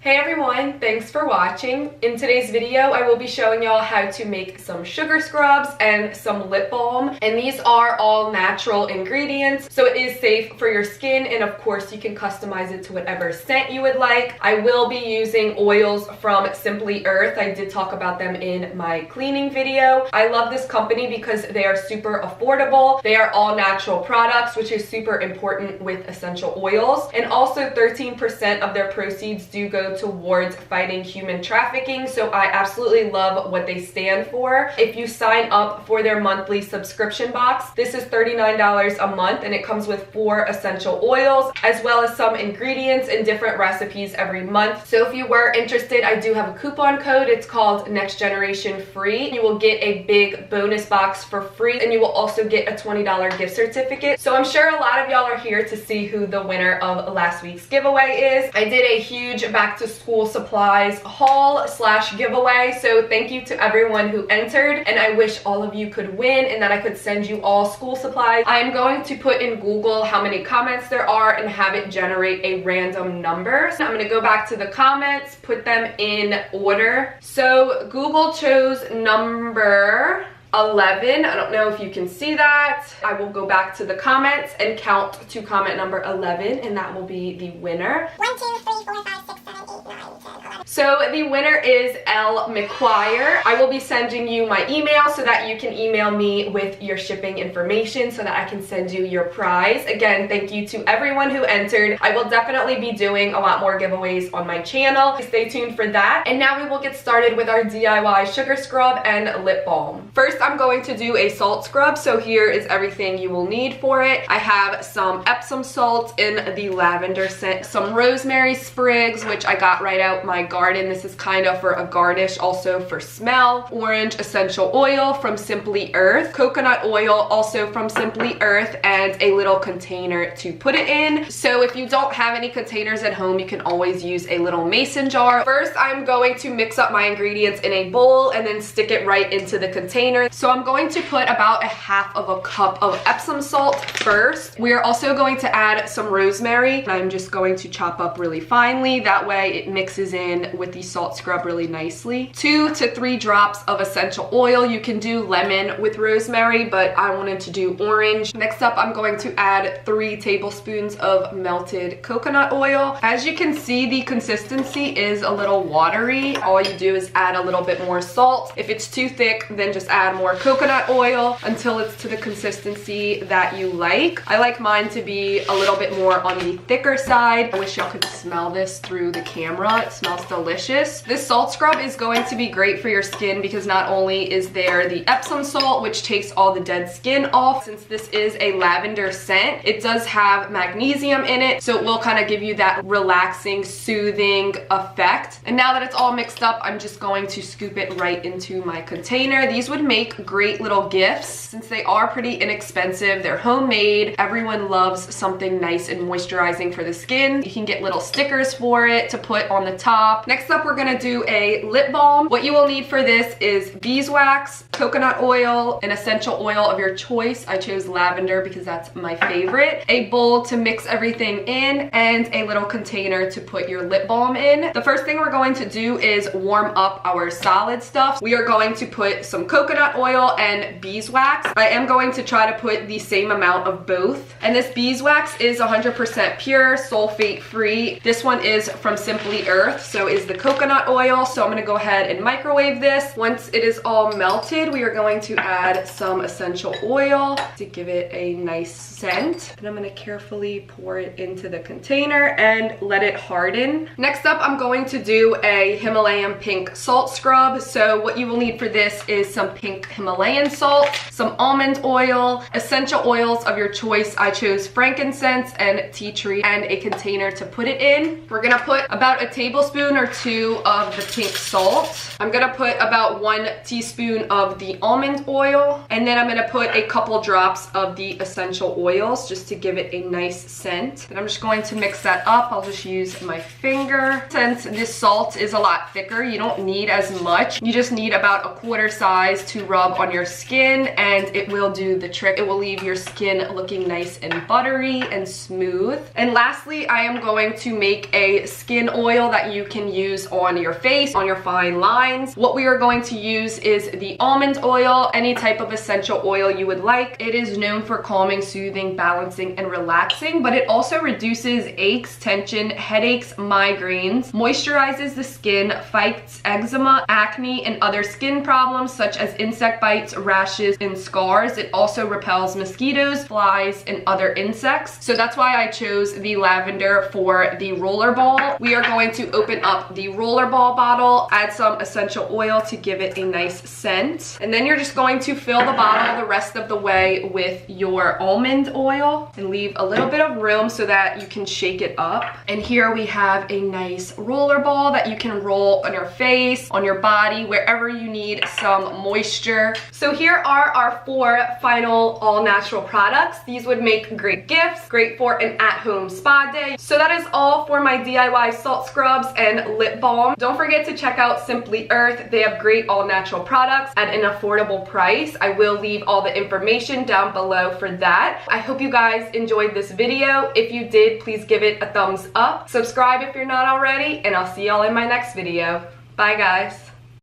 Hey everyone, thanks for watching. In today's video, I will be showing y'all how to make some sugar scrubs and some lip balm. And these are all natural ingredients, so it is safe for your skin, and of course you can customize it to whatever scent you would like. I will be using oils from Simply Earth. I did talk about them in my cleaning video. I love this company because they are super affordable. They are all natural products, which is super important with essential oils. And also 13% of their proceeds do go towards fighting human trafficking, so I absolutely love what they stand for. If you sign up for their monthly subscription box, this is $39 a month, and it comes with 4 essential oils as well as some ingredients and different recipes every month. So if you were interested, I do have a coupon code. It's called Next Generation Free. You will get a big bonus box for free, and you will also get a $20 gift certificate. So I'm sure a lot of y'all are here to see who the winner of last week's giveaway is. I did a huge back to school supplies haul / giveaway, so thank you to everyone who entered, and I wish all of you could win and that I could send you all school supplies. I am going to put in Google how many comments there are and have it generate a random number. So I'm going to go back to the comments, put them in order. So Google chose number 11. I don't know if you can see that. I will go back to the comments and count to comment number 11, and that will be the winner. 1, 2, 3, 4, 5, 6, 7, 8, 9, 10, 11. So the winner is Elle McQuire. I will be sending you my email so that you can email me with your shipping information so that I can send you your prize. Again, thank you to everyone who entered. I will definitely be doing a lot more giveaways on my channel. Stay tuned for that. And now we will get started with our DIY sugar scrub and lip balm. First, I'm going to do a salt scrub, so here is everything you will need for it. I have some Epsom salt in the lavender scent, some Rosemary Sprigs, which I got right out my garden. This is kind of for a garnish, also for smell. Orange essential oil from Simply Earth, coconut oil also from Simply Earth, and a little container to put it in. So if you don't have any containers at home, you can always use a little mason jar. First, I'm going to mix up my ingredients in a bowl and then stick it right into the container. So I'm going to put about 1/2 cup of Epsom salt first. We are also going to add some rosemary. I'm just going to chop up really finely. That way it mixes in with the salt scrub really nicely. 2 to 3 drops of essential oil. You can do lemon with rosemary, but I wanted to do orange. Next up, I'm going to add 3 tablespoons of melted coconut oil. As you can see, the consistency is a little watery. All you do is add a little bit more salt. If it's too thick, then just add more coconut oil until it's to the consistency that you like. I like mine to be a little bit more on the thicker side. I wish y'all could smell this through the camera. It smells delicious. This salt scrub is going to be great for your skin because not only is there the Epsom salt, which takes all the dead skin off, since this is a lavender scent, it does have magnesium in it, so it will kind of give you that relaxing, soothing effect. And now that it's all mixed up, I'm just going to scoop it right into my container. These would make great little gifts since they are pretty inexpensive. They're homemade. Everyone loves something nice and moisturizing for the skin. You can get little stickers for it to put on the top. Next up, we're gonna do a lip balm. What you will need for this is beeswax, coconut oil, an essential oil of your choice. I chose lavender because that's my favorite. A bowl to mix everything in, and a little container to put your lip balm in. The first thing we're going to do is warm up our solid stuff. We are going to put some coconut oil and beeswax. I am going to try to put the same amount of both. And this beeswax is 100% pure, sulfate free. This one is from Simply Earth, so is the coconut oil. So I'm gonna go ahead and microwave this. Once it is all melted, we are going to add some essential oil to give it a nice scent. And I'm gonna carefully pour it into the container and let it harden. Next up, I'm going to do a Himalayan pink salt scrub. So what you will need for this is some pink Himalayan salt, some almond oil, essential oils of your choice. I chose frankincense and tea tree, and a container to put it in. We're gonna put about 1 tablespoon or 2 of the pink salt. I'm gonna put about 1 teaspoon of of the almond oil, and then I'm gonna put a couple drops of the essential oils just to give it a nice scent. And I'm just going to mix that up. I'll just use my finger. Since this salt is a lot thicker, you don't need as much. You just need about a quarter size to rub on your skin, and it will do the trick. It will leave your skin looking nice and buttery and smooth. And lastly, I am going to make a skin oil that you can use on your face, on your fine lines. What we are going to use is the almond oil, any type of essential oil you would like. It is known for calming, soothing, balancing, and relaxing, but it also reduces aches, tension, headaches, migraines, moisturizes the skin, fights eczema, acne, and other skin problems such as insect bites, rashes, and scars. It also repels mosquitoes, flies, and other insects. So that's why I chose the lavender for the roller ball. We are going to open up the roller ball bottle, add some essential oil to give it a nice scent, and then you're just going to fill the bottle the rest of the way with your almond oil and leave a little bit of room so that you can shake it up. And here we have a nice roller ball that you can roll on your face, on your body, wherever you need some moisture. So here are our 4 final all-natural products. These would make great gifts, great for an at-home spa day. So that is all for my DIY salt scrubs and lip balm. Don't forget to check out Simply Earth. They have great all-natural products at an affordable price. I will leave all the information down below for that. I hope you guys enjoyed this video. If you did, please give it a thumbs up. Subscribe if you're not already, and I'll see y'all in my next video. Bye guys.